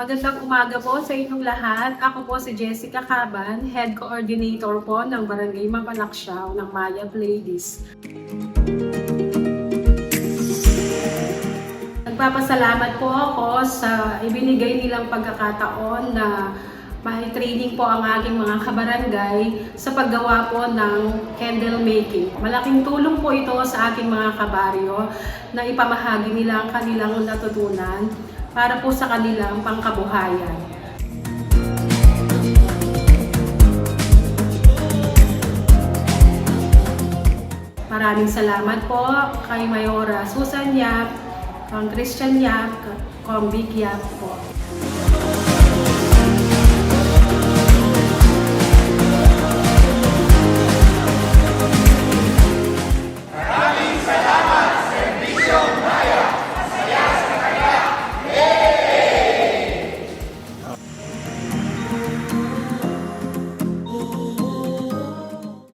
Magandang umaga po sa inyong lahat. Ako po si Jessica Caban, Head Coordinator po ng Barangay Mapalaksyaw ng Mayab Ladies. Nagpapasalamat po ako sa ibinigay nilang pagkakataon na may training po ang aking mga kabarangay sa paggawa po ng candle making. Malaking tulong po ito sa aking mga kabaryo na ipamahagi nila ang kanilang natutunan para po sa kanilang pangkabuhayan. Maraming salamat po kay Mayora Susan Yap, Kang Christian Yap, Kang Vic Yap po.